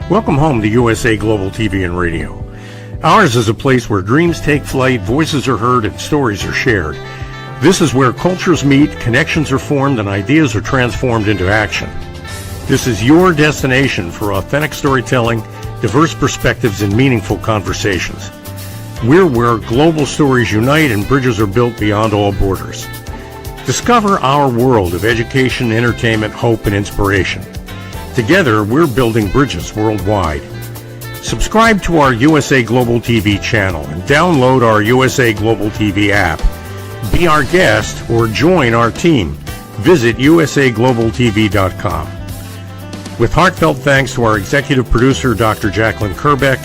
Welcome home to USA Global TV and Radio. Ours is a place where dreams take flight, voices are heard, and stories are shared. This is where cultures meet, connections are formed, and ideas are transformed into action. This is your destination for authentic storytelling, diverse perspectives, and meaningful conversations. We're where global stories unite and bridges are built beyond all borders. Discover our world of education, entertainment, hope, and inspiration. Together, we're building bridges worldwide. Subscribe to our USA Global TV channel and download our USA Global TV app. Be our guest or join our team. Visit usaglobaltv.com. With heartfelt thanks to our executive producer, Dr. Jacqueline Kerbeck,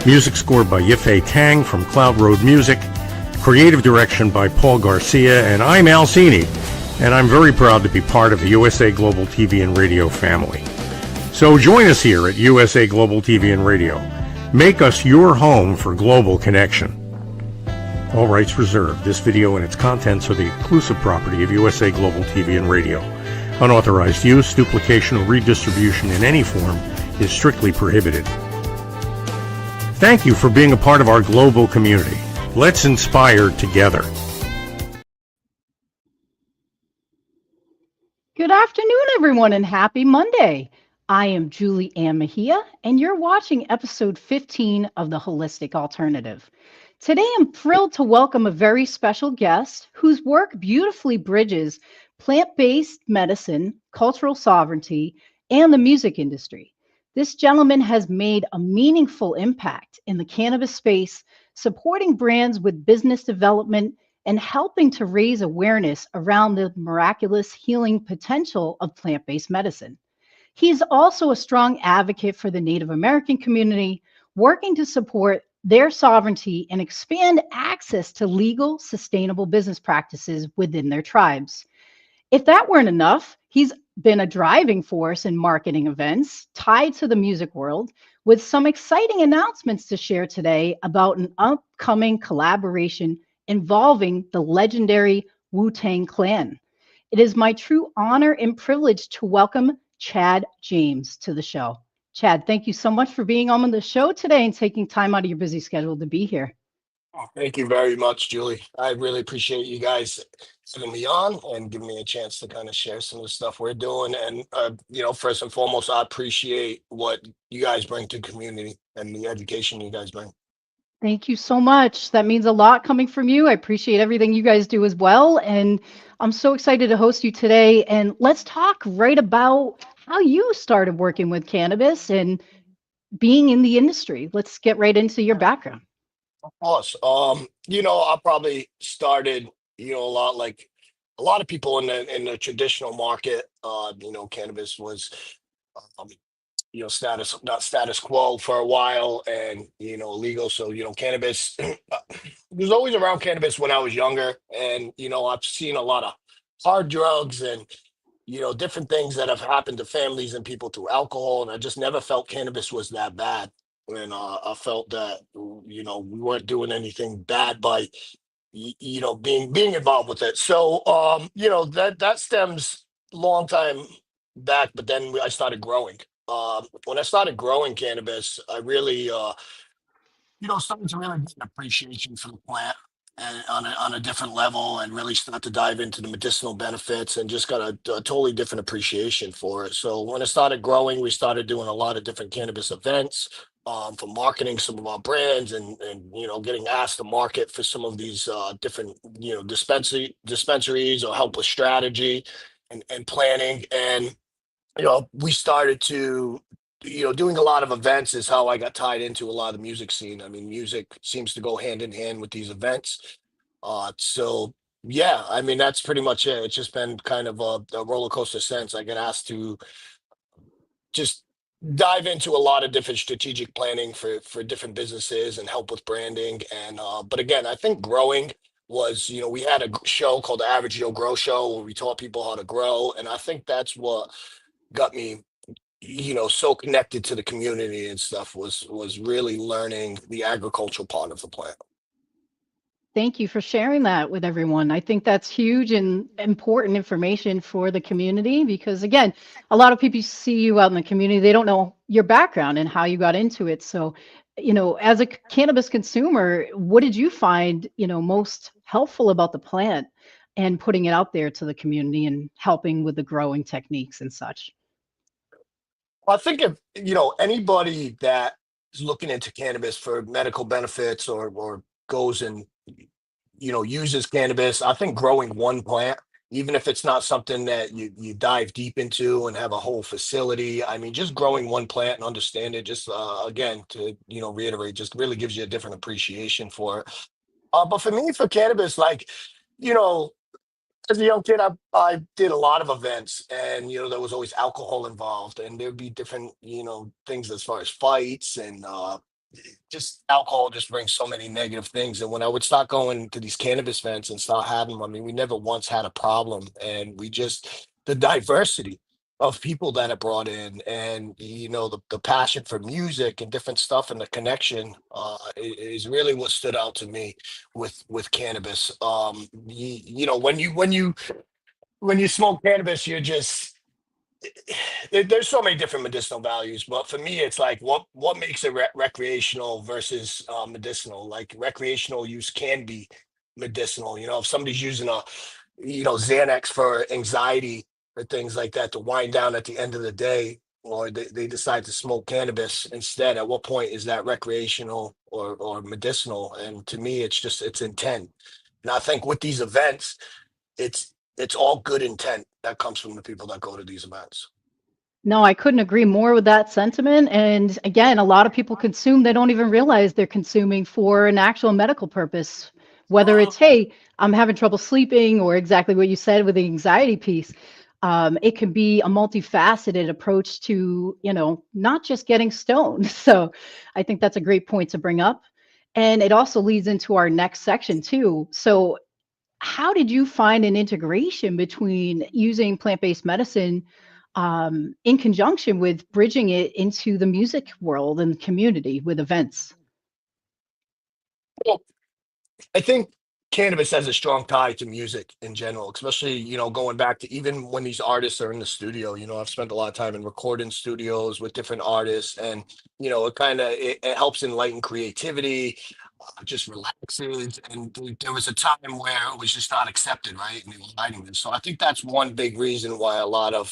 music scored by Yifei Tang from Cloud Road Music, creative direction by Paul Garcia, and I'm Al Cini, and I'm very proud to be part of the USA Global TV and Radio family. So join us here at USA Global TV and Radio. Make us your home for global connection. All rights reserved. This video and its contents are the exclusive property of USA Global TV and Radio. Unauthorized use, duplication, or redistribution in any form is strictly prohibited. Thank you for being a part of our global community. Let's inspire together. Good afternoon, everyone, and happy Monday. I am Julie Ann Mejia, and you're watching episode 15 of The Holistic Alternative. Today, I'm thrilled to welcome a very special guest whose work beautifully bridges plant-based medicine, cultural sovereignty, and the music industry. This gentleman has made a meaningful impact in the cannabis space, supporting brands with business development and helping to raise awareness around the miraculous healing potential of plant-based medicine. He's also a strong advocate for the Native American community, working to support their sovereignty and expand access to legal, sustainable business practices within their tribes. If that weren't enough, he's been a driving force in marketing events tied to the music world, with some exciting announcements to share today about an upcoming collaboration involving the legendary Wu-Tang Clan. It is my true honor and privilege to welcome Chad James to the show. Chad, thank you so much for being on the show today and taking time out of your busy schedule to be here. Thank you very much, Julie. I really appreciate you guys having me on and giving me a chance to kind of share some of the stuff we're doing. And, first and foremost, I appreciate what you guys bring to the community and the education you guys bring. Thank you so much. That means a lot coming from you. I appreciate everything you guys do as well. And I'm so excited to host you today. And let's talk right about how you started working with cannabis and being in the industry. Let's get right into your background. Of course. I probably started, a lot like a lot of people in the traditional market. Cannabis was, um, not status quo for a while, and illegal. So cannabis was always around cannabis when I was younger, and I've seen a lot of hard drugs and different things that have happened to families and people through alcohol, and I just never felt cannabis was that bad. And I felt that we weren't doing anything bad by being involved with it. So that stems long time back. But then I started growing. When I started growing cannabis, I really started to really get an appreciation for the plant and on a different level, and really start to dive into the medicinal benefits and just got a totally different appreciation for it. So when I started growing, we started doing a lot of different cannabis events, for marketing some of our brands, and getting asked to market for some of these different dispensaries or help with strategy and planning. And we started to doing a lot of events is how I got tied into a lot of the music scene. I mean, music seems to go hand in hand with these events. So yeah, I mean, that's pretty much it. It's just been kind of a roller coaster since I got asked to just dive into a lot of different strategic planning for different businesses and help with branding. And but again, I think growing was, we had a show called the Average Joe Grow Show where we taught people how to grow, and I think that's what got me so connected to the community and stuff, was really learning the agricultural part of the plant. Thank you for sharing that with everyone. I think that's huge and important information for the community because, again, a lot of people see you out in the community, they don't know your background and how you got into it. So, as a cannabis consumer, what did you find, most helpful about the plant and putting it out there to the community and helping with the growing techniques and such? I think if anybody that is looking into cannabis for medical benefits or goes and uses cannabis, I think growing one plant, even if it's not something that you dive deep into and have a whole facility, I mean, just growing one plant and understand it, just again to reiterate, just really gives you a different appreciation for it. But for me, for cannabis, like you know as a young kid, I did a lot of events, and there was always alcohol involved, and there'd be different things as far as fights and just alcohol just brings so many negative things. And when I would start going to these cannabis events and start having them, I mean, we never once had a problem, and we just the diversity of people that it brought in, and the passion for music and different stuff, and the connection is really what stood out to me with cannabis. When you smoke cannabis, you're just there's so many different medicinal values, but for me it's like what makes it recreational versus medicinal. Like recreational use can be medicinal. If somebody's using a Xanax for anxiety or things like that to wind down at the end of the day, or they decide to smoke cannabis instead, at what point is that recreational or medicinal? And to me it's intent. And I think with these events, it's all good intent that comes from the people that go to these events. No, I couldn't agree more with that sentiment. And again, a lot of people consume, they don't even realize they're consuming for an actual medical purpose, whether it's, hey, I'm having trouble sleeping, or exactly what you said with the anxiety piece. It can be a multifaceted approach to, not just getting stoned. So I think that's a great point to bring up. And it also leads into our next section, too. So how did you find an integration between using plant-based medicine in conjunction with bridging it into the music world and community with events? Well, I think cannabis has a strong tie to music in general, especially, going back to even when these artists are in the studio. I've spent a lot of time in recording studios with different artists, and, it helps enlighten creativity, just relaxes. And there was a time where it was just not accepted, right? And they were hiding this. So I think that's one big reason why a lot of,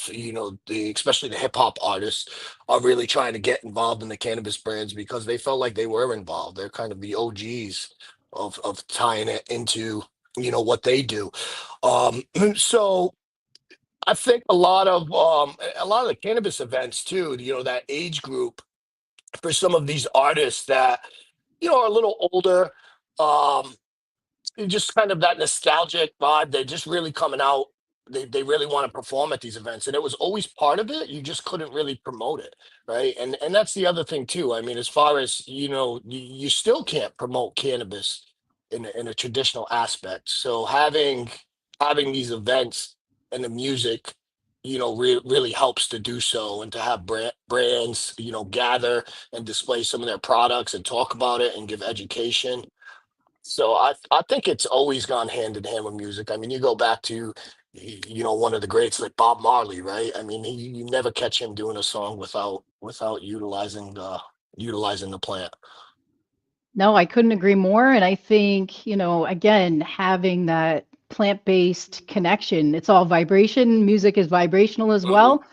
especially the hip hop artists are really trying to get involved in the cannabis brands, because they felt like they were involved. They're kind of the OGs of tying it into what they do. So I think a lot of the cannabis events too, that age group, for some of these artists that are a little older, um just kind of that nostalgic vibe. They're just really coming out. They really want to perform at these events, and it was always part of it. You just couldn't really promote it, right? And that's the other thing too. I mean, as far as you still can't promote cannabis in a traditional aspect. So having these events and the music, really helps to do so, and to have brands, gather and display some of their products and talk about it and give education. So I think it's always gone hand in hand with music. I mean, you go back to one of the greats like Bob Marley, right? I mean, you never catch him doing a song without utilizing the plant. No, I couldn't agree more. And I think, again, having that plant-based connection, it's all vibration. Music is vibrational as Mhm. well.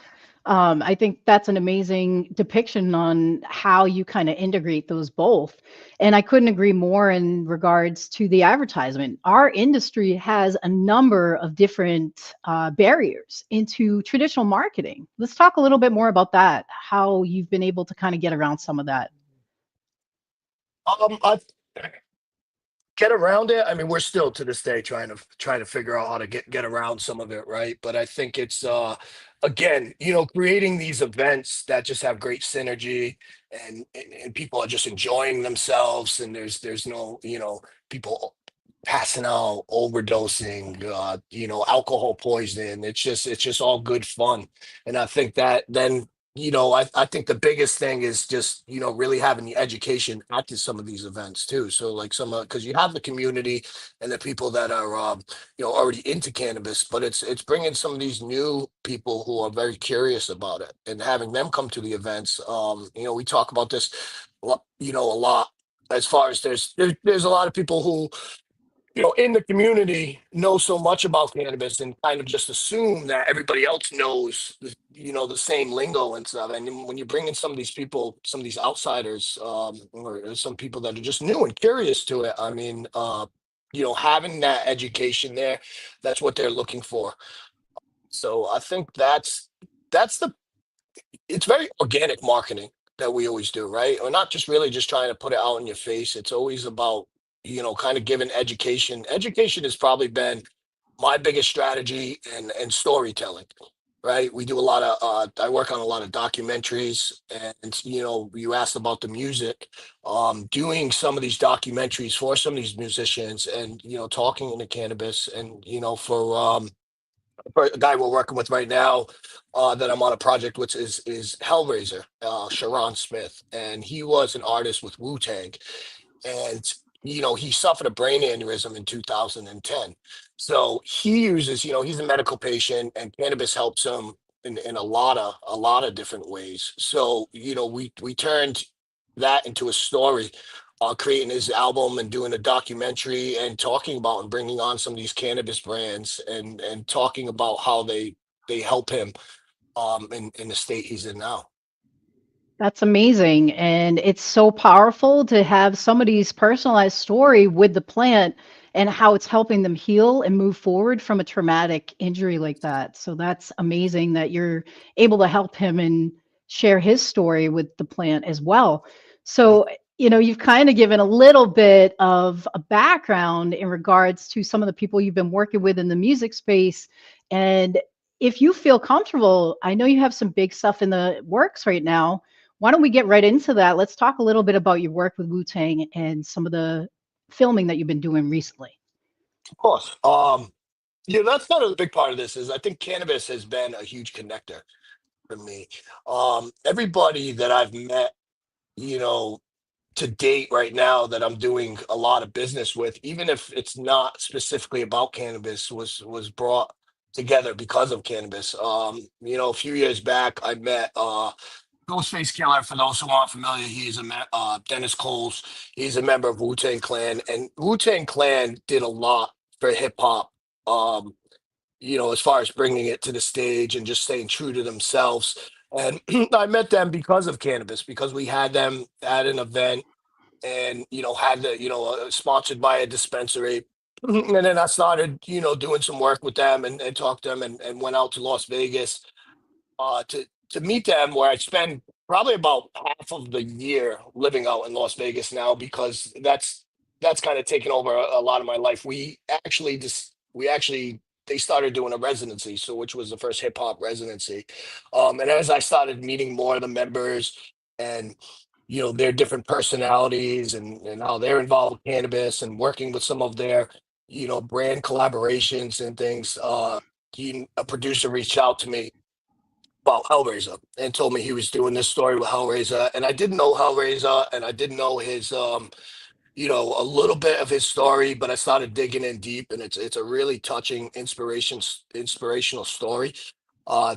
I think that's an amazing depiction on how you kind of integrate those both. And I couldn't agree more in regards to the advertisement. Our industry has a number of different barriers into traditional marketing. Let's talk a little bit more about that, how you've been able to kind of get around some of that. I get around it. I mean, we're still to this day trying to figure out how to get around some of it, right? But I think it's again, creating these events that just have great synergy, and people are just enjoying themselves, and there's no, people passing out, overdosing, alcohol poisoning. It's just all good fun. And I think that then I think the biggest thing is just, really having the education at some of these events too. So like because you have the community and the people that are, already into cannabis, but it's bringing some of these new people who are very curious about it and having them come to the events. We talk about this, a lot as far as there's a lot of people who in the community know so much about cannabis and kind of just assume that everybody else knows, the same lingo and stuff. And then when you bring in some of these people, some of these outsiders, or some people that are just new and curious to it, I mean, having that education there, that's what they're looking for. So I think that's the it's very organic marketing that we always do, right? We're not just really just trying to put it out in your face. It's always about, kind of giving education. Education has probably been my biggest strategy and storytelling, right? We do a lot of, I work on a lot of documentaries and, you asked about the music, doing some of these documentaries for some of these musicians and, talking into cannabis and, for a guy we're working with right now that I'm on a project with is Hellraiser, Sharon Smith, and he was an artist with Wu-Tang, and he suffered a brain aneurysm in 2010. So he uses, he's a medical patient, and cannabis helps him in a lot of different ways. So we turned that into a story, creating his album and doing a documentary and talking about and bringing on some of these cannabis brands and talking about how they help him in the state he's in now. That's amazing. And it's so powerful to have somebody's personalized story with the plant and how it's helping them heal and move forward from a traumatic injury like that. So that's amazing that you're able to help him and share his story with the plant as well. So, you've kind of given a little bit of a background in regards to some of the people you've been working with in the music space. And if you feel comfortable, I know you have some big stuff in the works right now. Why don't we get right into that? Let's talk a little bit about your work with Wu-Tang and some of the filming that you've been doing recently. Of course. That's not a big part of this is I think cannabis has been a huge connector for me. Everybody that I've met, you know, to date right now that I'm doing a lot of business with, even if it's not specifically about cannabis, was brought together because of cannabis. A few years back I met Ghostface Killer, for those who aren't familiar, he's Dennis Coles. He's a member of Wu-Tang Clan, and Wu-Tang Clan did a lot for hip hop. Um, as far as bringing it to the stage and just staying true to themselves. And I met them because of cannabis, because we had them at an event and, had the, sponsored by a dispensary. And then I started, doing some work with them and talked to them and went out to Las Vegas to meet them, where I spend probably about half of the year living out in Las Vegas now, because that's kind of taken over a lot of my life. We actually they started doing a residency, so which was the first hip hop residency. And as I started meeting more of the members and their different personalities and how they're involved with cannabis and working with some of their brand collaborations and things, a producer reached out to me about Hellraiser and told me he was doing this story with Hellraiser. And I didn't know Hellraiser and I didn't know his a little bit of his story, but I started digging in deep and it's a really touching inspirational story.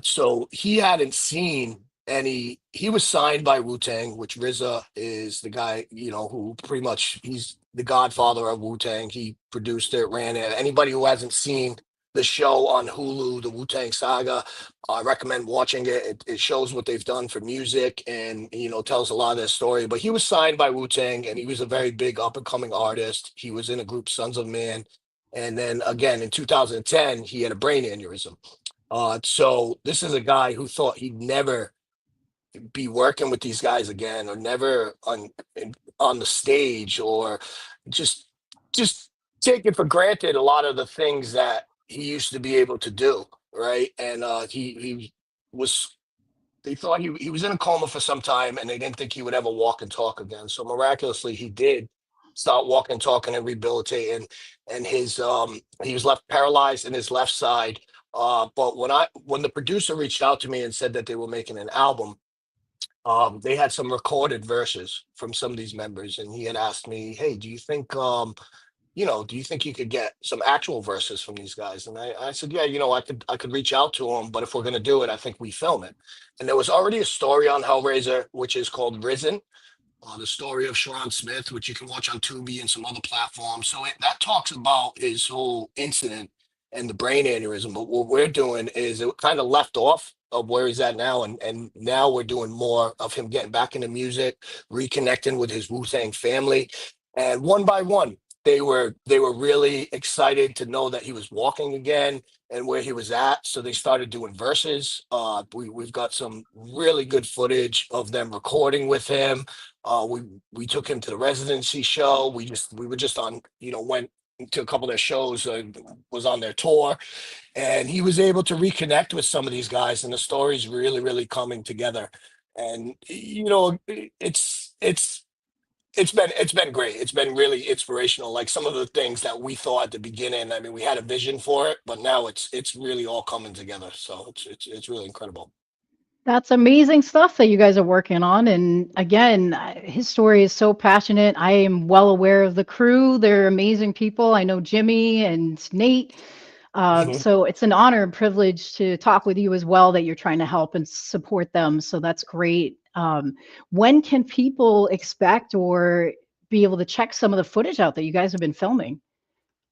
So he hadn't seen any. He was signed by Wu Tang, which RZA is the guy, who pretty much he's the godfather of Wu Tang. He produced it, ran it. Anybody who hasn't seen the show on Hulu, the Wu Tang Saga, I recommend watching it. It shows what they've done for music and tells a lot of their story. But he was signed by Wu Tang, and he was a very big up and coming artist. He was in a group, Sons of Man, and then again in 2010 he had a brain aneurysm. So this is a guy who thought he'd never be working with these guys again, or never on the stage, or just just taking for granted a lot of the things that he used to be able to do, right? And he was they thought he was in a coma for some time, and they didn't think he would ever walk and talk again. So miraculously, he did start walking, talking, and rehabilitating. And he was left paralyzed in his left side. But when the producer reached out to me and said that they were making an album, they had some recorded verses from some of these members, and he had asked me, "Hey, do you think do you think you could get some actual verses from these guys?" And I said, "Yeah, I could reach out to them, but if we're gonna do it, I think we film it." And there was already a story on Hellraiser, which is called Risen, the story of Sharon Smith, which you can watch on Tubi and some other platforms. So that talks about his whole incident and the brain aneurysm. But what we're doing is it kind of left off of where he's at now, and now we're doing more of him getting back into music, reconnecting with his Wu-Tang family, and one by one. They were really excited to know that he was walking again and where he was at. So they started doing verses. We've got some really good footage of them recording with him. We took him to the residency show. We were just on, went to a couple of their shows, was on their tour, and he was able to reconnect with some of these guys, and the story's really, really coming together. And it's been great. It's been really inspirational. Like some of the things that we thought at the beginning, I mean, we had a vision for it, but now it's really all coming together. So it's really incredible. That's amazing stuff that you guys are working on. And again, his story is so passionate. I am well aware of the crew. They're amazing people. I know Jimmy and Nate. So it's an honor and privilege to talk with you as well, that you're trying to help and support them. So that's great. When can people expect or be able to check some of the footage out that you guys have been filming?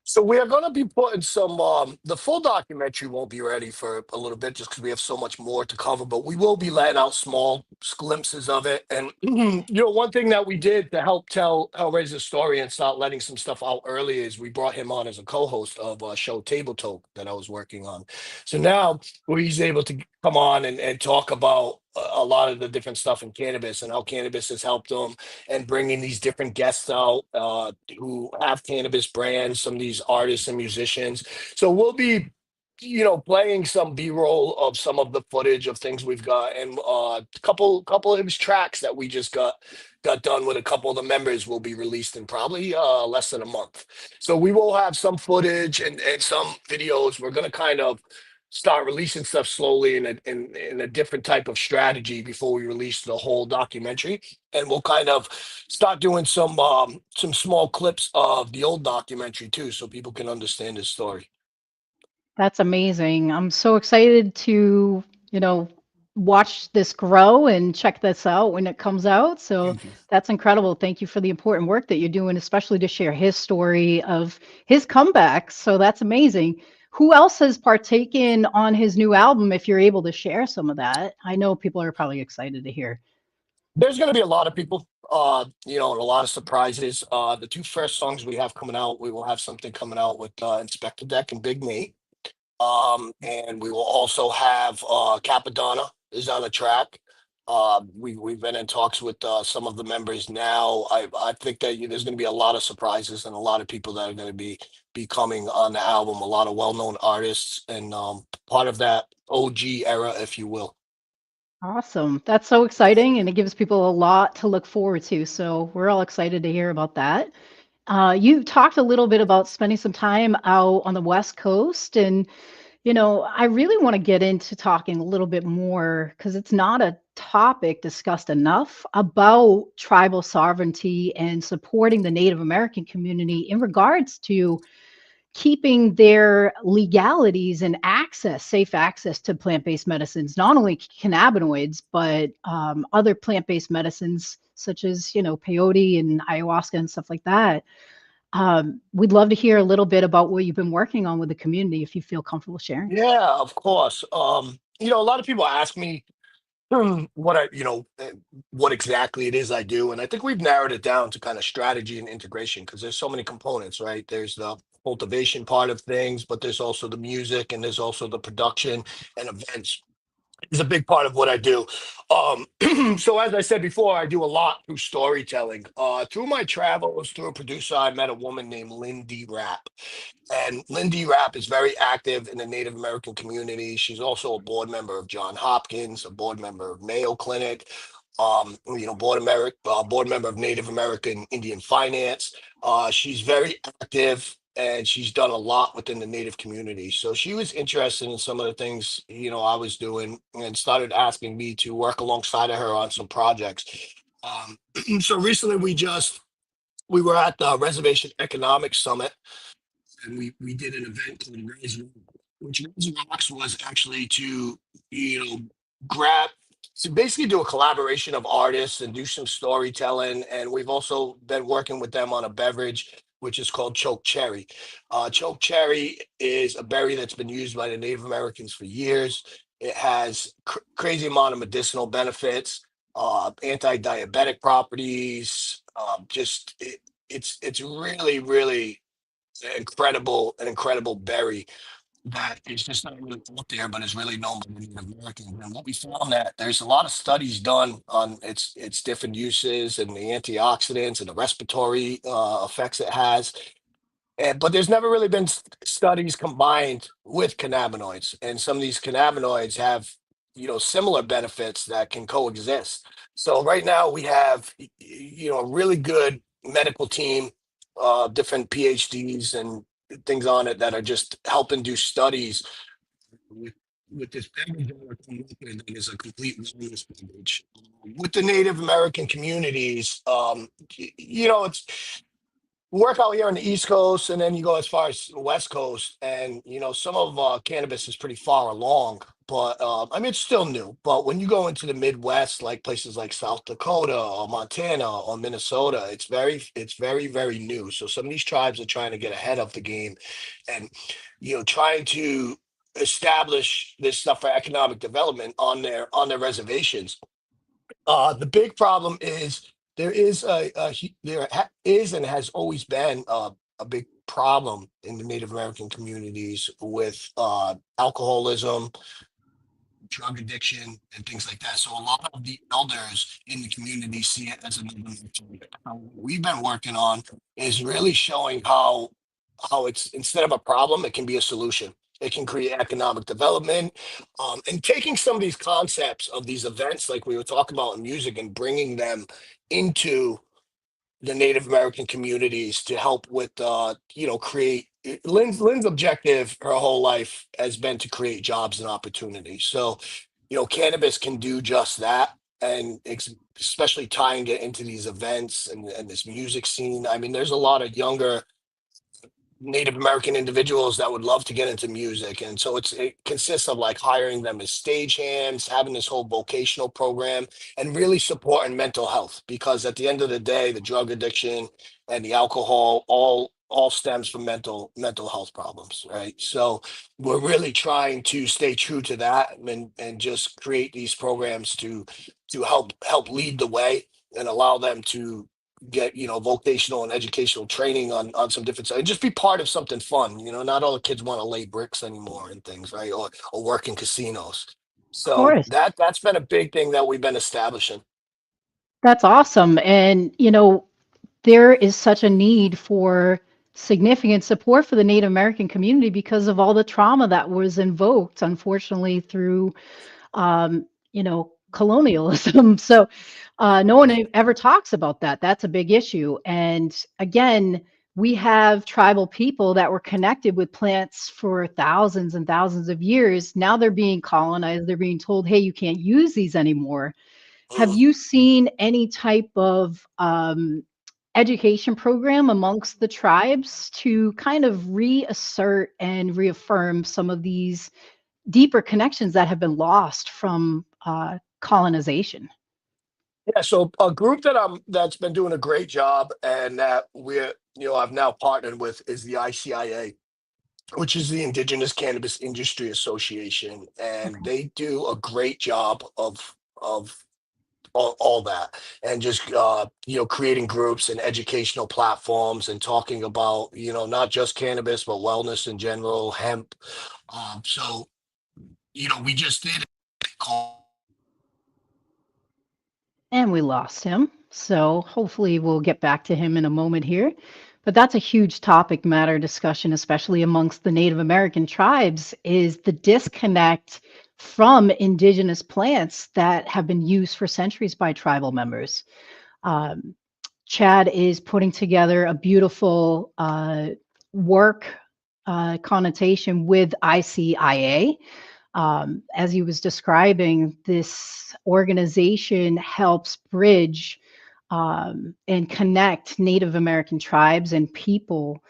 So we are going to be putting some. The full documentary won't be ready for a little bit, just because we have so much more to cover. But we will be letting out small glimpses of it. And one thing that we did to help tell Hellraiser's story and start letting some stuff out early is we brought him on as a co-host of a show Table Talk that I was working on. So now where he's able to come on and talk about a lot of the different stuff in cannabis and how cannabis has helped him, and bringing these different guests out who have cannabis brands, some of these artists and musicians. So we'll be, playing some B-roll of some of the footage of things we've got, and a couple of his tracks that we just got done with a couple of the members will be released in probably less than a month. So we will have some footage and some videos. We're going to kind of start releasing stuff slowly in a different type of strategy before we release the whole documentary, and we'll kind of start doing some small clips of the old documentary too, so people can understand his story. That's amazing. I'm so excited to, you know, watch this grow and check this out when it comes out. So Thank you. that's incredible. Thank you for the important work that you're doing, especially to share his story of his comeback. So that's amazing. Who else has partaken on his new album, if you're able to share some of that? I know people are probably excited to hear. There's going to be a lot of people, and a lot of surprises. The two first songs we have coming out, we will have something coming out with Inspector Deck and Big Nate. And we will also have Capadonna is on the track. We've been in talks with some of the members now. I think that there's going to be a lot of surprises and a lot of people that are going to be coming on the album. A lot of well-known artists and part of that OG era, if you will. Awesome. That's so exciting, and it gives people a lot to look forward to. So we're all excited to hear about that. You talked a little bit about spending some time out on the West Coast, and I really want to get into talking a little bit more because it's not a topic discussed enough about tribal sovereignty and supporting the Native American community in regards to keeping their legalities and access, safe access to plant-based medicines, not only cannabinoids, but other plant-based medicines such as, peyote and ayahuasca and stuff like that. We'd love to hear a little bit about what you've been working on with the community, if you feel comfortable sharing. Yeah, of course. A lot of people ask me what exactly it is I do, and I think we've narrowed it down to kind of strategy and integration because there's so many components, right? There's the cultivation part of things, but there's also the music and there's also the production and events is a big part of what I do. So as I said before, I do a lot through storytelling. Through my travels, through a producer, I met a woman named Lindy Rapp. And Lindy Rapp is very active in the Native American community. She's also a board member of John Hopkins, a board member of Mayo Clinic, board member of Native American Indian Finance. She's very active and she's done a lot within the Native community. So she was interested in some of the things, I was doing, and started asking me to work alongside of her on some projects. Um, so recently we were at the Reservation Economics Summit, and we did an event called Raise Rock, which Raise Rocks was actually to, grab to basically do a collaboration of artists and do some storytelling. And we've also been working with them on a beverage which is called choke cherry. Choke cherry is a berry that's been used by the Native Americans for years. It has crazy amount of medicinal benefits, anti-diabetic properties. It's really, really an incredible berry that is just not really out there, but is really known by Native Americans. And what we found that there's a lot of studies done on its different uses and the antioxidants and the respiratory effects it has. But there's never really been studies combined with cannabinoids, and some of these cannabinoids have similar benefits that can coexist. So right now we have a really good medical team, different PhDs and things on it that are just helping do studies with this beverage that we're coming up with that is a complete wellness beverage. With the Native American communities, it's work out here on the East Coast, and then you go as far as the West Coast, and some of cannabis is pretty far along. But I mean, it's still new. But when you go into the Midwest, like places like South Dakota or Montana or Minnesota, it's very, very new. So some of these tribes are trying to get ahead of the game, and trying to establish this stuff for economic development on their reservations. The big problem is there is and has always been a big problem in the Native American communities with alcoholism, drug addiction, and things like that. So a lot of the elders in the community see it as another mental. What we've been working on is really showing how it's, instead of a problem, it can be a solution. It can create economic development, and taking some of these concepts of these events, like we were talking about in music, and bringing them into the Native American communities to help with, create. Lynn's objective her whole life has been to create jobs and opportunities. So, cannabis can do just that, and especially tying it into these events and this music scene. I mean, there's a lot of younger Native American individuals that would love to get into music. And so it consists of like hiring them as stagehands, having this whole vocational program, and really supporting mental health. Because at the end of the day, the drug addiction and the alcohol all stems from mental health problems, right? So we're really trying to stay true to that, and just create these programs to help lead the way and allow them to get vocational and educational training on some different side, just be part of something fun. Not all the kids want to lay bricks anymore and things, right? Or work in casinos. Of So course. that's been a big thing that we've been establishing. That's awesome. And, there is such a need for significant support for the Native American community because of all the trauma that was invoked, unfortunately, through colonialism. So no one ever talks about that. That's a big issue. And again, we have tribal people that were connected with plants for thousands and thousands of years. Now they're being colonized. They're being told, hey, you can't use these anymore. Have Mm. you seen any type of education program amongst the tribes to kind of reassert and reaffirm some of these deeper connections that have been lost from colonization? Yeah, so a group that's been doing a great job, and that I've now partnered with, is the ICIA, which is the Indigenous Cannabis Industry Association, and Okay. they do a great job of all that, and just creating groups and educational platforms, and talking about not just cannabis but wellness in general, hemp. So we just did a call. And we lost him. So hopefully we'll get back to him in a moment here. But that's a huge topic matter discussion, especially amongst the Native American tribes, is the disconnect from indigenous plants that have been used for centuries by tribal members. Um, Chad is putting together a beautiful work connotation with ICIA. As he was describing, this organization helps bridge and connect Native American tribes and people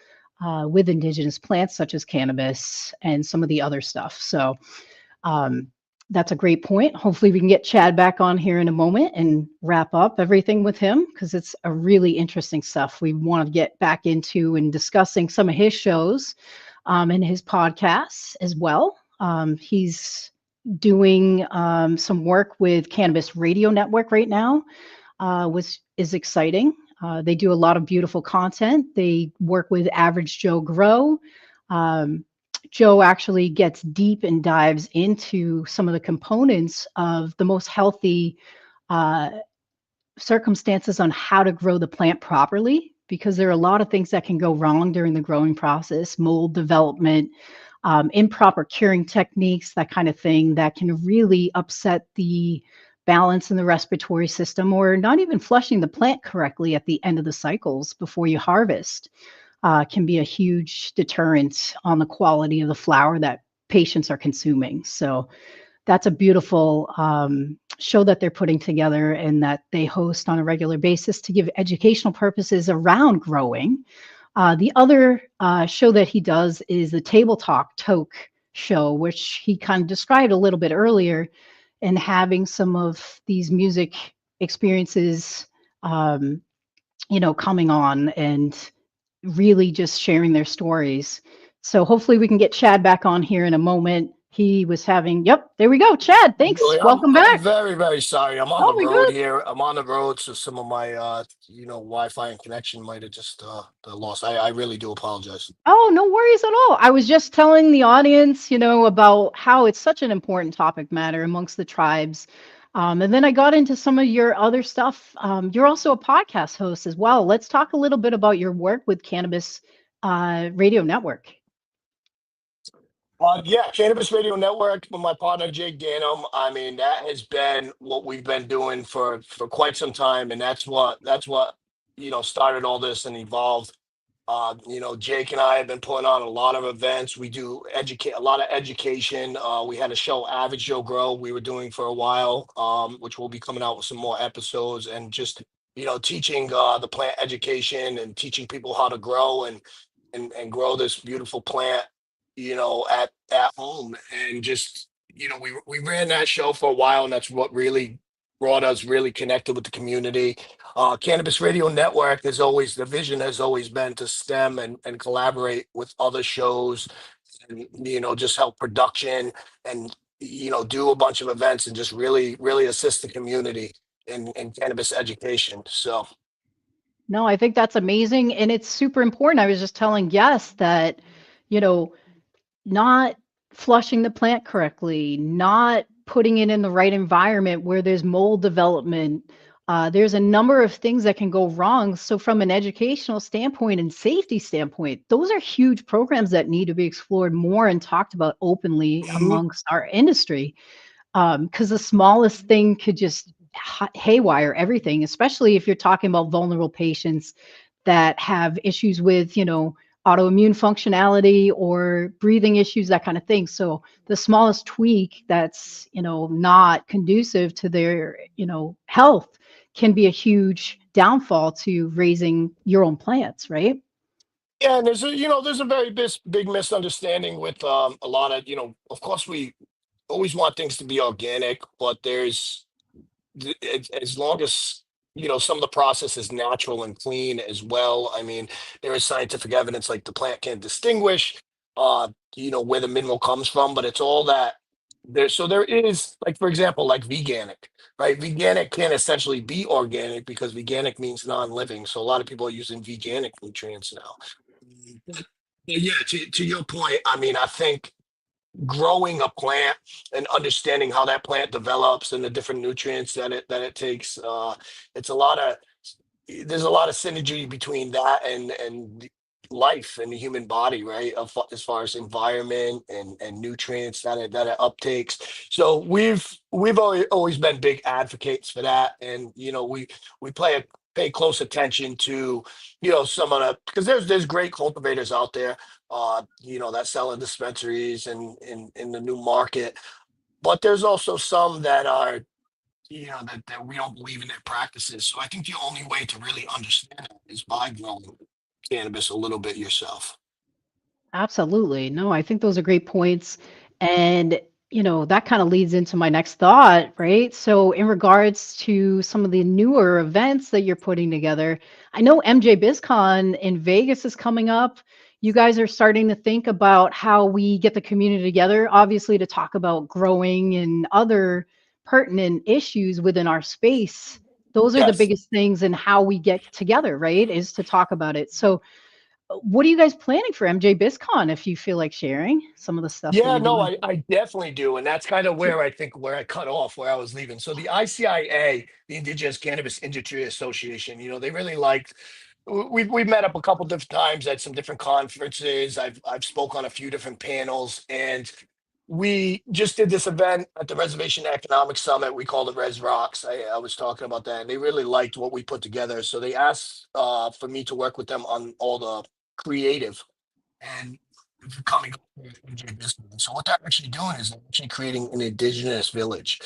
with indigenous plants such as cannabis and some of the other stuff. So um, that's a great point. Hopefully, we can get Chad back on here in a moment and wrap up everything with him because it's a really interesting stuff we want to get back into and discussing some of his shows and his podcasts as well. He's doing some work with Cannabis Radio Network right now, which is exciting. They do a lot of beautiful content. They work with Average Joe Grow. Um, Joe actually gets deep and dives into some of the components of the most healthy uh, circumstances on how to grow the plant properly, because there are a lot of things that can go wrong during the growing process, mold development, improper curing techniques, that kind of thing that can really upset the balance in the respiratory system, or not even flushing the plant correctly at the end of the cycles before you harvest can be a huge deterrent on the quality of the flower that patients are consuming. So that's a beautiful show that they're putting together and that they host on a regular basis to give educational purposes around growing. The other show that he does is the Table Talk Toke show, which he kind of described a little bit earlier, and having some of these music experiences, coming on and really just sharing their stories. So hopefully we can get Chad back on here in a moment. He was having, yep, there we go. Chad, thanks. Really, Welcome I'm back. very, very sorry. I'm on Oh, the we road good? here. I'm on the road, so some of my Wi-Fi and connection might have just lost. I really do apologize. Oh, no worries at all. I was just telling the audience, about how it's such an important topic matter amongst the tribes. And then I got into some of your other stuff. You're also a podcast host as well. Let's talk a little bit about your work with Cannabis Radio Network. Yeah, Cannabis Radio Network with my partner Jake Danum. I mean, that has been what we've been doing for quite some time, and that's what started all this and evolved. Jake and I have been putting on a lot of events. We do educate a lot of education. We had a show, Average Joe Grow, we were doing for a while, which will be coming out with some more episodes, and just teaching the plant education and teaching people how to grow and grow this beautiful plant, at home. And just we ran that show for a while, and that's what really brought us really connected with the community. Cannabis Radio Network is always the vision has always been to stem and collaborate with other shows, and just help production, and do a bunch of events and just really really assist the community in cannabis education. So No, I think that's amazing. And it's super important. I was just telling Guests that, you know, not flushing the plant correctly, not putting it in the right environment where there's mold development. There's a number of things that can go wrong. So, from an educational standpoint and safety standpoint, those are huge programs that need to be explored more and talked about openly Mhm. amongst our industry. Because the smallest thing could just haywire everything, especially if you're talking about vulnerable patients that have issues with, autoimmune functionality or breathing issues, that kind of thing. So the smallest tweak that's, not conducive to their, health can be a huge downfall to raising your own plants, right? Yeah, and there's a very big misunderstanding with a lot of of course we always want things to be organic, but as long as some of the process is natural and clean as well. I mean, there is scientific evidence like the plant can distinguish where the mineral comes from, but it's all that there is, like, for example, like veganic, right? Veganic can essentially be organic because veganic means non-living, so a lot of people are using veganic nutrients now. But yeah, to your point, I mean, I think growing a plant and understanding how that plant develops and the different nutrients that it takes, it's a lot of there's a lot of synergy between that and life and the human body, right? As far as environment and nutrients that it uptakes. So we've always been big advocates for that, and we play pay close attention to, some of the, because there's great cultivators out there, that sell in dispensaries and in the new market. But there's also some that are, that we don't believe in their practices. So I think the only way to really understand it is by growing cannabis a little bit yourself. Absolutely. No, I think those are great points. And, that kind of leads into my next thought, right? So, in regards to some of the newer events that you're putting together, I know MJ BizCon in Vegas is coming up. You guys are starting to think about how we get the community together, obviously, to talk about growing and other pertinent issues within our space. Those are the Yes. biggest things and how we get together, right? Is to talk about it. So, what are you guys planning for MJ BizCon if you feel like sharing some of the stuff that Yeah, you're no, doing? I definitely do. And that's kind of where I think where I cut off, where I was leaving. So the ICIA, the Indigenous Cannabis Industry Association, they really liked, we've met up a couple different times at some different conferences. I've spoke on a few different panels, and we just did this event at the Reservation Economic Summit. We called it Res Rocks. I was talking about that, and they really liked what we put together. So they asked for me to work with them on all the creative and coming up with MJ Business. So what they're actually doing is they're actually creating an indigenous village.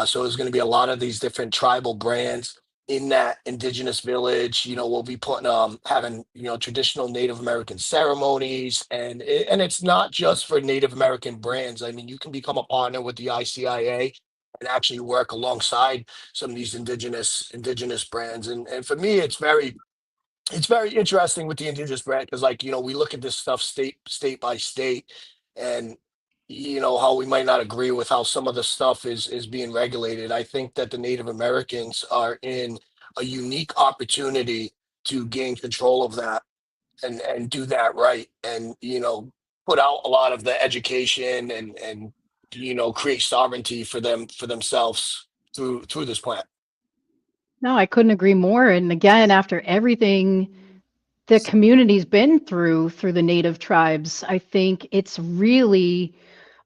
So there's going to be a lot of these different tribal brands in that indigenous village. We'll be putting having traditional Native American ceremonies, and it's not just for Native American brands. I mean, you can become a partner with the ICIA and actually work alongside some of these indigenous brands. And for me, it's very interesting with the indigenous brand because, like, we look at this stuff state by state, and how we might not agree with how some of the stuff is being regulated. I think that the Native Americans are in a unique opportunity to gain control of that and do that right, and put out a lot of the education and create sovereignty for themselves through this plant. No, I couldn't agree more. And again, after everything the community's been through the native tribes, I think it's really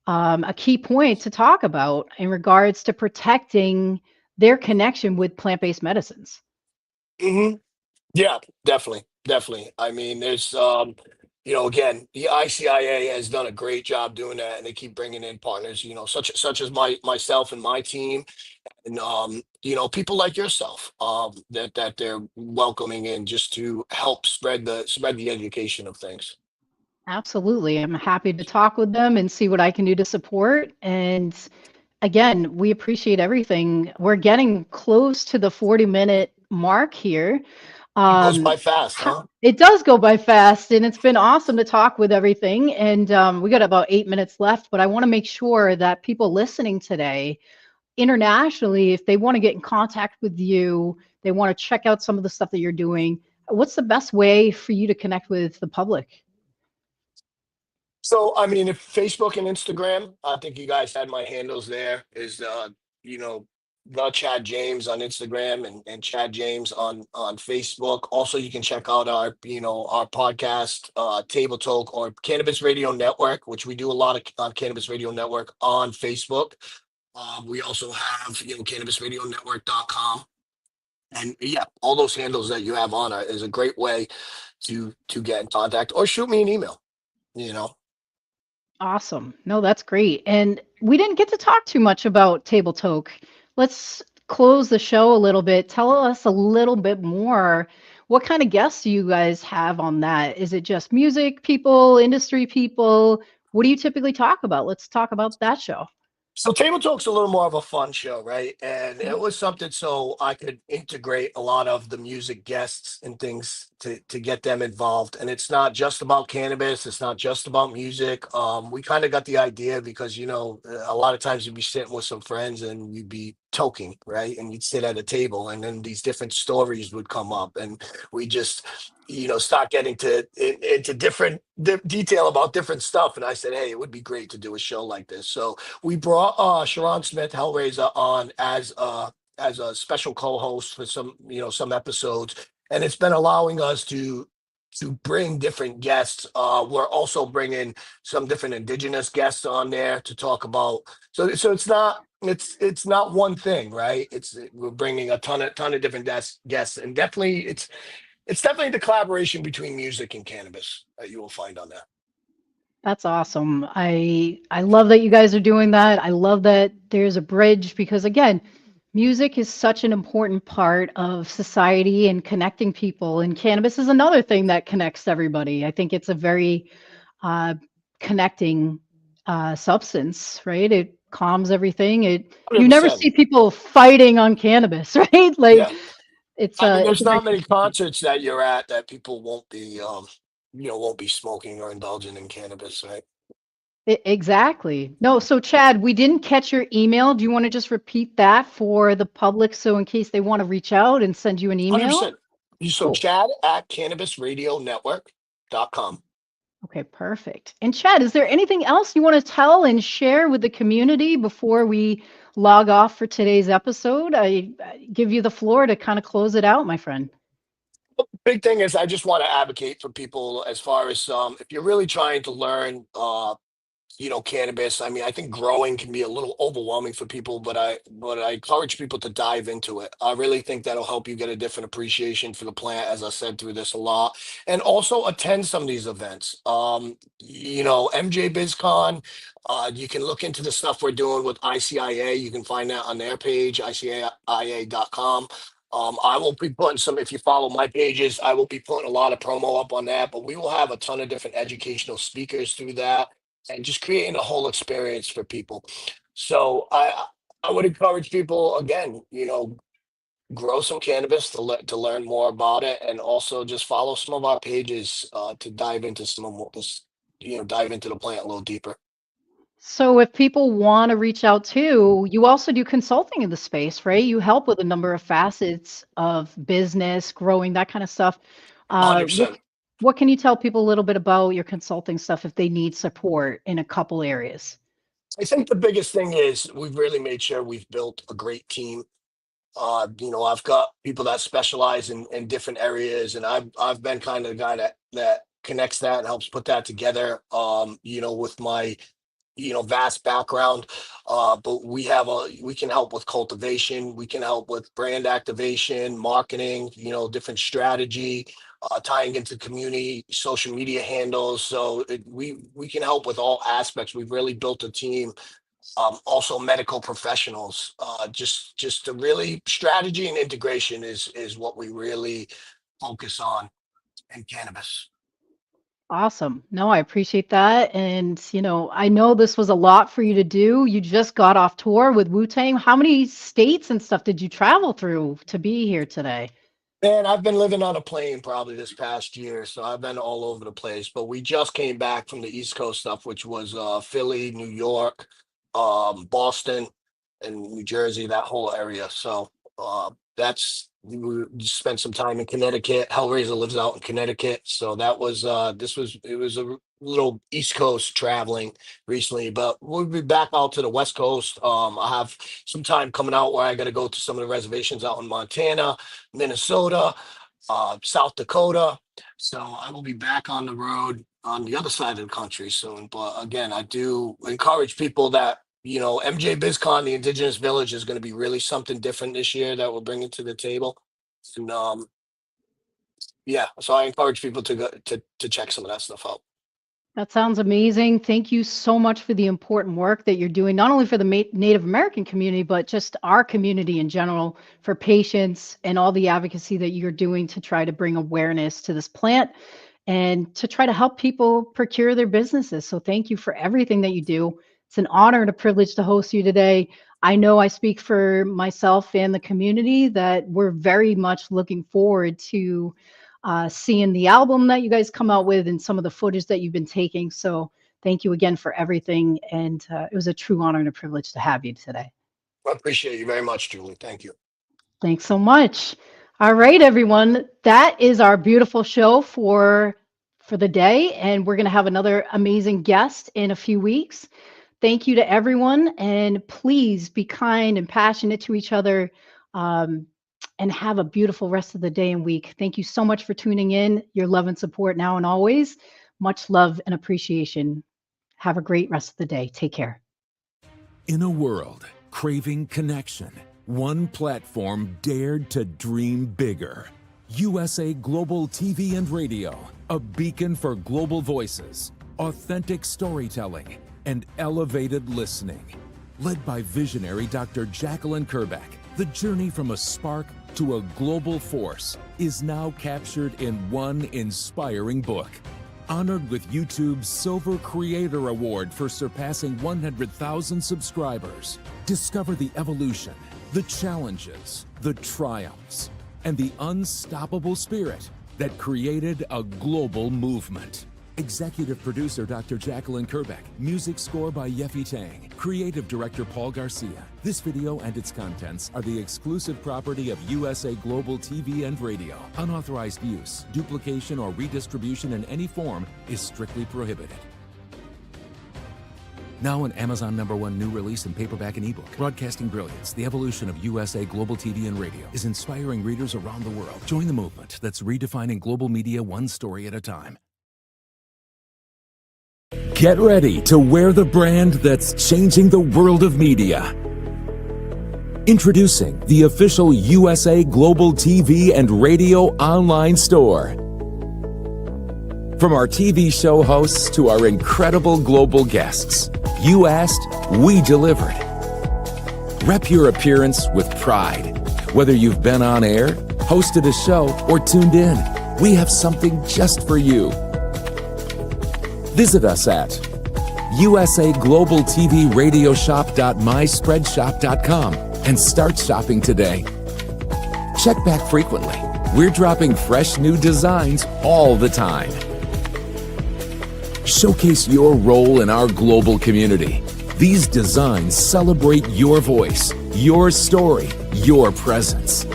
a key point to talk about in regards to protecting their connection with plant-based medicines. Hmm. Yeah, definitely. I mean, there's again, the ICIA has done a great job doing that, and they keep bringing in partners, such as myself and my team, and people like yourself, that they're welcoming in just to help spread the education of things. Absolutely. I'm happy to talk with them and see what I can do to support. And again, we appreciate everything. We're getting close to the 40-minute mark here. It goes by fast, huh? It does go by fast, and it's been awesome to talk with everything. And we got about 8 minutes left, but I want to make sure that people listening today internationally, if they want to get in contact with you, they want to check out some of the stuff that you're doing, what's the best way for you to connect with the public? So, I mean, if Facebook and Instagram, I think you guys had my handles there, is you know, the Chad James on Instagram and Chad James on Facebook. Also, you can check out our podcast, Table Talk or Cannabis Radio Network, which we do a lot of on Cannabis Radio Network on Facebook. We also have, cannabisradionetwork.com. And yeah, all those handles that you have on it is a great way to get in contact or shoot me an email, you know. Awesome. No, that's great. And we didn't get to talk too much about Table Talk. Let's close the show a little bit. Tell us a little bit more. What kind of guests do you guys have on that? Is it just music people, industry people? What do you typically talk about? Let's talk about that show. So Table Talk's a little more of a fun show, right? And it was something so I could integrate a lot of the music guests and things to get them involved. And it's not just about cannabis, it's not just about music. We kind of got the idea because a lot of times you'd be sitting with some friends and you'd be toking, right? And you'd sit at a table and then these different stories would come up and we just start getting into different detail about different stuff. And I said, hey, it would be great to do a show like this. So we brought Sharon Smith Hellraiser on as a special co-host for some episodes, and it's been allowing us to bring different guests. We're also bringing some different indigenous guests on there to talk about. So it's not it's not one thing, right? We're bringing a ton of different guests, and definitely it's definitely the collaboration between music and cannabis that you will find on that. That's awesome. I love that you guys are doing that. I love that there's a bridge because again, music is such an important part of society and connecting people. And cannabis is another thing that connects everybody. I think it's a very uh, connecting substance, right? It calms everything. You never 100%. see people fighting on cannabis, right? Like Yeah. I mean, it's there's a very not many concerts that you're at that people won't be, won't be smoking or indulging in cannabis, right? Exactly. No, so Chad, we didn't catch your email. Do you want to just repeat that for the public so in case they want to reach out and send you an email? 100%. So Cool. Chad at cannabisradionetwork.com. Okay, perfect. And Chad, is there anything else you want to tell and share with the community before we log off for today's episode? I give you the floor to kind of close it out, my friend. Big thing is I just want to advocate for people as far as if you're really trying to learn cannabis. I mean, I think growing can be a little overwhelming for people, but I encourage people to dive into it. I really think that'll help you get a different appreciation for the plant, as I said through this a lot, and also attend some of these events. MJ BizCon. You can look into the stuff we're doing with ICIA. You can find that on their page, ICIA.com. I will be putting some, if you follow my pages, I will be putting a lot of promo up on that, but we will have a ton of different educational speakers through that and just creating a whole experience for people. So I would encourage people again, grow some cannabis to learn more about it, and also just follow some of our pages to dive into some of this, dive into the plant a little deeper. So if people want to reach out too, you also do consulting in the space, right? You help with a number of facets of business, growing, that kind of stuff. Uh, what, 100%. what can you tell people a little bit about your consulting stuff if they need support in a couple areas? I think the biggest thing is we've really made sure we've built a great team. I've got people that specialize in different areas, and I've been kind of the guy that connects that and helps put that together. With my vast background, but we can help with cultivation, we can help with brand activation, marketing, different strategy, tying into community social media handles. So we can help with all aspects. We've really built a team. Also medical professionals, just to really strategy and integration is what we really focus on in cannabis. Awesome. No, I appreciate that. And, I know this was a lot for you to do. You just got off tour with Wu-Tang. How many states and stuff did you travel through to be here today? And I've been living on a plane probably this past year, so I've been all over the place. But we just came back from the East Coast stuff, which was Philly, New York, Boston, and New Jersey, that whole area. So that's we spent some time in Connecticut. Hellraiser lives out in Connecticut, so that was it was a little East Coast traveling recently. But we'll be back out to the West Coast. I have some time coming out where I got to go to some of the reservations out in Montana, Minnesota, South Dakota. So I will be back on the road on the other side of the country soon. But again, I do encourage people that, MJ BizCon, the Indigenous Village, is going to be really something different this year that we're bringing to the table. And yeah, so I encourage people to go to check some of that stuff out. That sounds amazing. Thank you so much for the important work that you're doing, not only for the Native American community, but just our community in general, for patients and all the advocacy that you're doing to try to bring awareness to this plant and to try to help people procure their businesses. So thank you for everything that you do. It's an honor and a privilege to host you today. I know I speak for myself and the community that we're very much looking forward to seeing the album that you guys come out with and some of the footage that you've been taking. So thank you again for everything. And it was a true honor and a privilege to have you today. I appreciate you very much, Julie. Thank you. Thanks so much. All right, everyone. That is our beautiful show for the day. And we're going to have another amazing guest in a few weeks. Thank you to everyone. And please be kind and passionate to each other. And have a beautiful rest of the day and week. Thank you so much for tuning in. Your love and support now and always. Much love and appreciation. Have a great rest of the day. Take care. In a world craving connection. One platform dared to dream bigger. USA Global TV and Radio, a beacon for global voices, authentic storytelling, and elevated listening. Led by visionary Dr. Jacqueline Kerbeck, the journey from a spark to a global force is now captured in one inspiring book. Honored with YouTube's Silver Creator Award for surpassing 100,000 subscribers. Discover the evolution, the challenges, the triumphs, and the unstoppable spirit that created a global movement. Executive producer Dr. Jacqueline Kerbeck. Music score by Yeffy Tang. Creative director Paul Garcia. This video and its contents are the exclusive property of USA Global TV and Radio. Unauthorized use, duplication, or redistribution in any form is strictly prohibited. Now an Amazon #1 new release in paperback and ebook. Broadcasting Brilliance, the evolution of USA Global TV and Radio, is inspiring readers around the world. Join the movement that's redefining global media one story at a time. Get ready to wear the brand that's changing the world of media. Introducing the official USA Global TV and Radio online store. From our TV show hosts to our incredible global guests, you asked, we delivered. Rep your appearance with pride. Whether you've been on air, hosted a show, or tuned in, we have something just for you. Visit us at usaglobaltvradioshoп.myspreadshop.com and start shopping today. Check back frequently. We're dropping fresh new designs all the time. Showcase your role in our global community. These designs celebrate your voice, your story, your presence.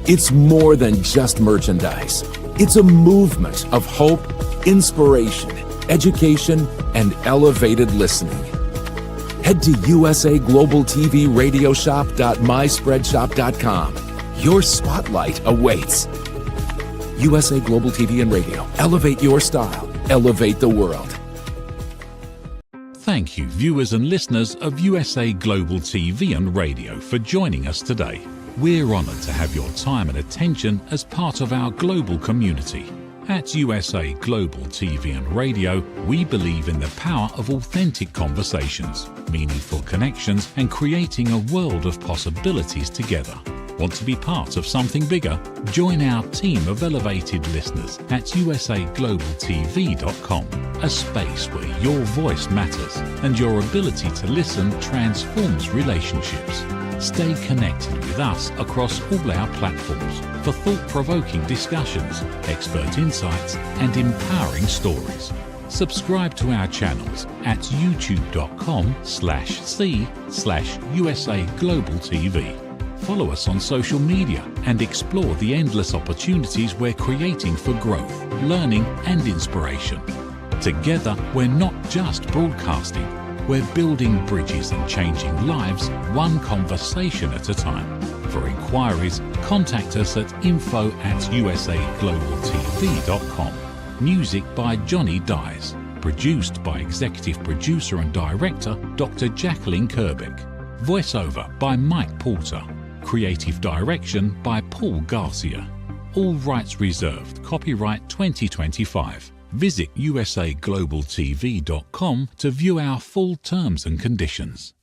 It's more than just merchandise. It's a movement of hope, inspiration, education, and elevated listening. Head to usaglobaltvradioshoп.myspreadshop.com. Your spotlight awaits. USA Global TV and Radio. Elevate your style. Elevate the world. Thank you, viewers and listeners of USA Global TV and Radio, for joining us today. We're honoured to have your time and attention as part of our global community. At USA Global TV and Radio, we believe in the power of authentic conversations, meaningful connections, and creating a world of possibilities together. Want to be part of something bigger? Join our team of elevated listeners at usaglobaltv.com, a space where your voice matters and your ability to listen transforms relationships. Stay connected with us across all our platforms for thought-provoking discussions, expert insights, and empowering stories. Subscribe to our channels at youtube.com/c/USA-Global-TV. Follow us on social media and explore the endless opportunities we're creating for growth, learning, and inspiration. Together, we're not just broadcasting. We're building bridges and changing lives one conversation at a time. For inquiries, contact us at info@usaglobaltv.com. Music by Johnny Dyes. Produced by Executive Producer and Director Dr. Jacqueline Kerbeck. Voiceover by Mike Porter. Creative Direction by Paul Garcia. All rights reserved. Copyright 2025. Visit usaglobaltv.com to view our full terms and conditions.